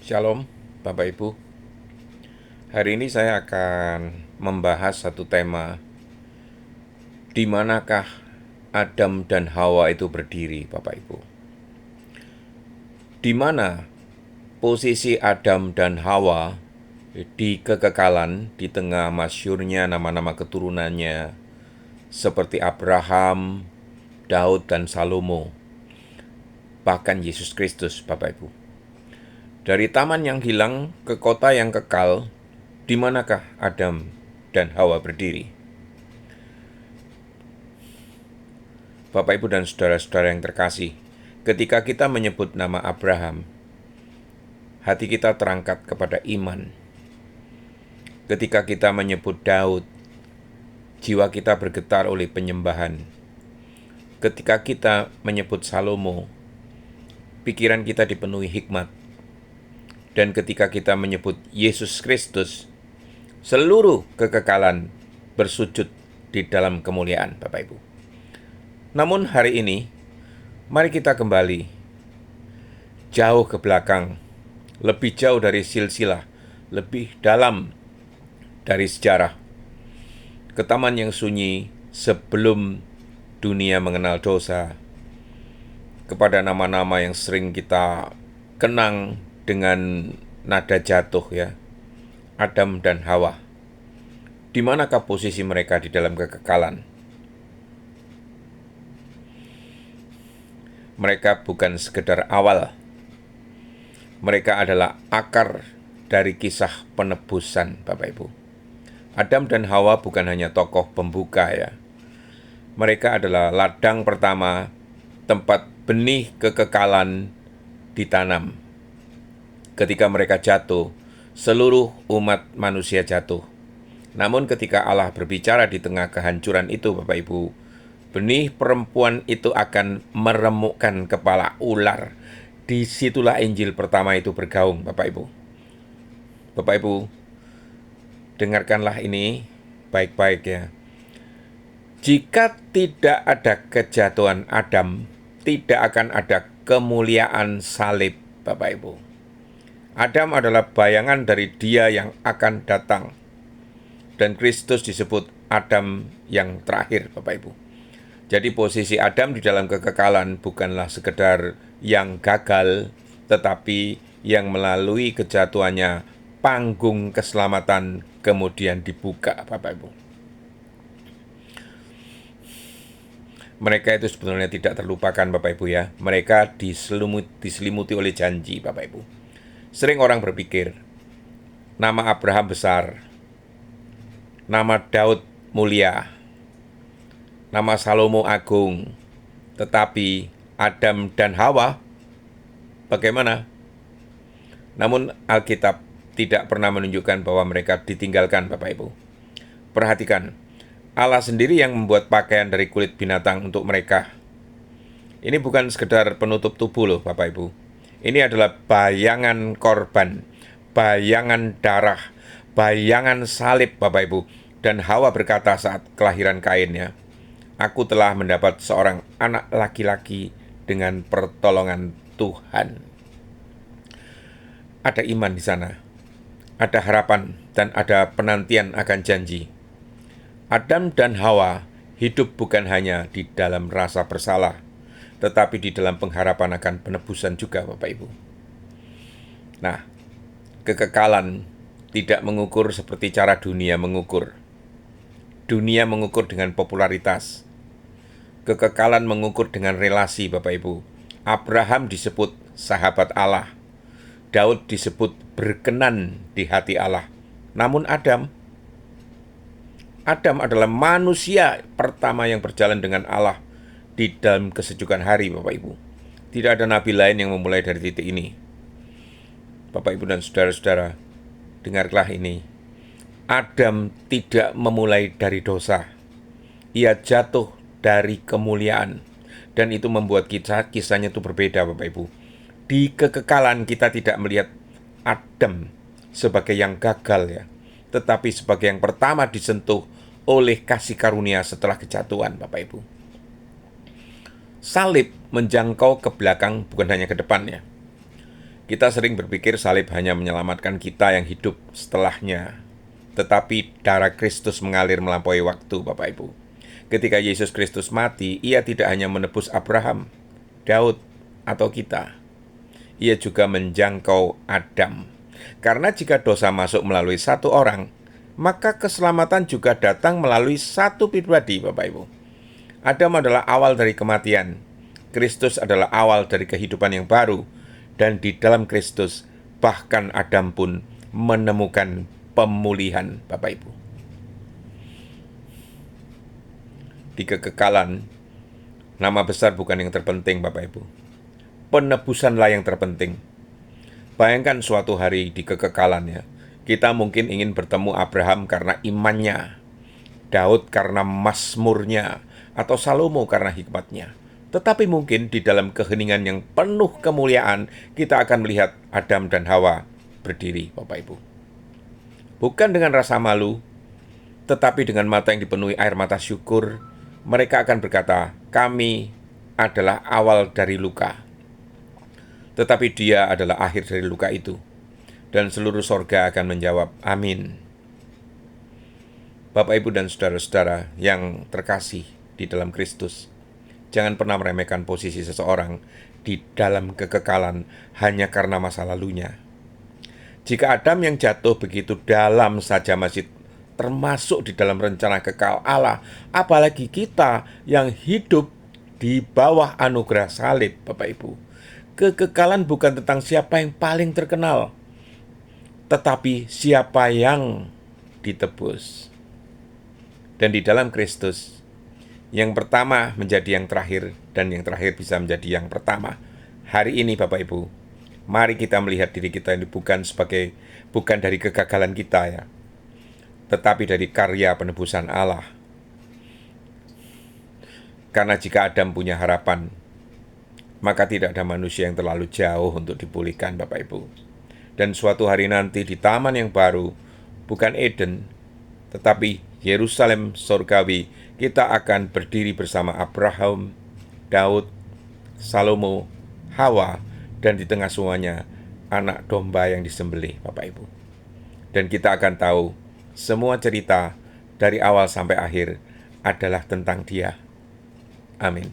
Shalom, Bapak Ibu. Hari ini saya akan membahas satu tema, di manakah Adam dan Hawa itu berdiri, Bapak Ibu. Di mana posisi Adam dan Hawa di kekekalan, di tengah masyhurnya nama-nama keturunannya, seperti Abraham, Daud, dan Salomo, bahkan Yesus Kristus, Bapak Ibu. Dari taman yang hilang ke kota yang kekal, di manakah Adam dan Hawa berdiri? Bapak, Ibu, dan saudara-saudara yang terkasih, ketika kita menyebut nama Abraham, hati kita terangkat kepada iman. Ketika kita menyebut Daud, jiwa kita bergetar oleh penyembahan. Ketika kita menyebut Salomo, pikiran kita dipenuhi hikmat. Dan ketika kita menyebut Yesus Kristus, seluruh kekekalan bersujud di dalam kemuliaan, Bapak Ibu. Namun hari ini, mari kita kembali jauh ke belakang, lebih jauh dari silsilah, lebih dalam dari sejarah, ke taman yang sunyi sebelum dunia mengenal dosa, kepada nama-nama yang sering kita kenang dengan nada jatuh, ya, Adam dan Hawa. Di manakah posisi mereka di dalam kekekalan? Mereka bukan sekedar awal. Mereka adalah akar dari kisah penebusan, Bapak Ibu. Adam dan Hawa bukan hanya tokoh pembuka, ya. Mereka adalah ladang pertama, tempat benih kekekalan ditanam. Ketika mereka jatuh, seluruh umat manusia jatuh. Namun ketika Allah berbicara di tengah kehancuran itu, Bapak Ibu, benih perempuan itu akan meremukkan kepala ular. Disitulah Injil pertama itu bergaung, Bapak Ibu. Bapak Ibu, dengarkanlah ini baik-baik, ya. Jika tidak ada kejatuhan Adam, tidak akan ada kemuliaan salib, Bapak Ibu. Adam adalah bayangan dari Dia yang akan datang. Dan Kristus disebut Adam yang terakhir, Bapak Ibu. Jadi posisi Adam di dalam kekekalan bukanlah sekedar yang gagal, tetapi yang melalui kejatuhannya panggung keselamatan kemudian dibuka, Bapak Ibu. Mereka itu sebenarnya tidak terlupakan, Bapak Ibu, ya. Mereka diselimuti oleh janji, Bapak Ibu. Sering orang berpikir, nama Abraham besar, nama Daud mulia, nama Salomo agung, tetapi Adam dan Hawa bagaimana? Namun Alkitab tidak pernah menunjukkan bahwa mereka ditinggalkan, Bapak Ibu. Perhatikan, Allah sendiri yang membuat pakaian dari kulit binatang untuk mereka. Ini bukan sekedar penutup tubuh loh, Bapak Ibu. Ini adalah bayangan korban, bayangan darah, bayangan salib, Bapak Ibu. Dan Hawa berkata saat kelahiran Kain, aku telah mendapat seorang anak laki-laki dengan pertolongan Tuhan. Ada iman di sana, ada harapan, dan ada penantian akan janji. Adam dan Hawa hidup bukan hanya di dalam rasa bersalah, tetapi di dalam pengharapan akan penebusan juga, Bapak Ibu. Nah, kekekalan tidak mengukur seperti cara dunia mengukur. Dunia mengukur dengan popularitas. Kekekalan mengukur dengan relasi, Bapak Ibu. Abraham disebut sahabat Allah. Daud disebut berkenan di hati Allah. Namun Adam adalah manusia pertama yang berjalan dengan Allah di dalam kesejukan hari, Bapak Ibu. Tidak ada nabi lain yang memulai dari titik ini. Bapak Ibu dan saudara-saudara, dengarlah ini. Adam tidak memulai dari dosa. Ia jatuh dari kemuliaan. Dan itu membuat kisahnya itu berbeda, Bapak Ibu. Di kekekalan kita tidak melihat Adam sebagai yang gagal, ya, tetapi sebagai yang pertama disentuh oleh kasih karunia setelah kejatuhan, Bapak Ibu. Salib menjangkau ke belakang bukan hanya ke depannya. Kita sering berpikir salib hanya menyelamatkan kita yang hidup setelahnya. Tetapi darah Kristus mengalir melampaui waktu, Bapak Ibu. Ketika Yesus Kristus mati, ia tidak hanya menebus Abraham, Daud, atau kita. Ia juga menjangkau Adam. Karena jika dosa masuk melalui satu orang, maka keselamatan juga datang melalui satu pribadi, Bapak Ibu. Adam adalah awal dari kematian. Kristus adalah awal dari kehidupan yang baru. Dan di dalam Kristus, bahkan Adam pun menemukan pemulihan, Bapak Ibu. Di kekekalan, nama besar bukan yang terpenting, Bapak Ibu. Penebusanlah yang terpenting. Bayangkan suatu hari di kekekalannya, kita mungkin ingin bertemu Abraham karena imannya, Daud karena mazmurnya, atau Salomo karena hikmatnya. Tetapi mungkin di dalam keheningan yang penuh kemuliaan, kita akan melihat Adam dan Hawa berdiri, Bapak Ibu. Bukan dengan rasa malu, tetapi dengan mata yang dipenuhi air mata syukur, mereka akan berkata, kami adalah awal dari luka. Tetapi dia adalah akhir dari luka itu. Dan seluruh sorga akan menjawab, amin. Bapak, Ibu, dan saudara-saudara yang terkasih di dalam Kristus, jangan pernah meremehkan posisi seseorang di dalam kekekalan hanya karena masa lalunya. Jika Adam yang jatuh begitu dalam saja masih termasuk di dalam rencana kekal Allah, apalagi kita yang hidup di bawah anugerah salib, Bapak Ibu. Kekekalan bukan tentang siapa yang paling terkenal, tetapi siapa yang ditebus. Dan di dalam Kristus, yang pertama menjadi yang terakhir, dan yang terakhir bisa menjadi yang pertama. Hari ini, Bapak Ibu, mari kita melihat diri kita ini bukan dari kegagalan kita ya, tetapi dari karya penebusan Allah. Karena jika Adam punya harapan, maka tidak ada manusia yang terlalu jauh untuk dipulihkan, Bapak Ibu. Dan suatu hari nanti di taman yang baru, bukan Eden, tetapi Yerusalem surgawi, kita akan berdiri bersama Abraham, Daud, Salomo, Hawa, dan di tengah semuanya anak domba yang disembelih, Bapak Ibu. Dan kita akan tahu semua cerita dari awal sampai akhir adalah tentang Dia. Amin.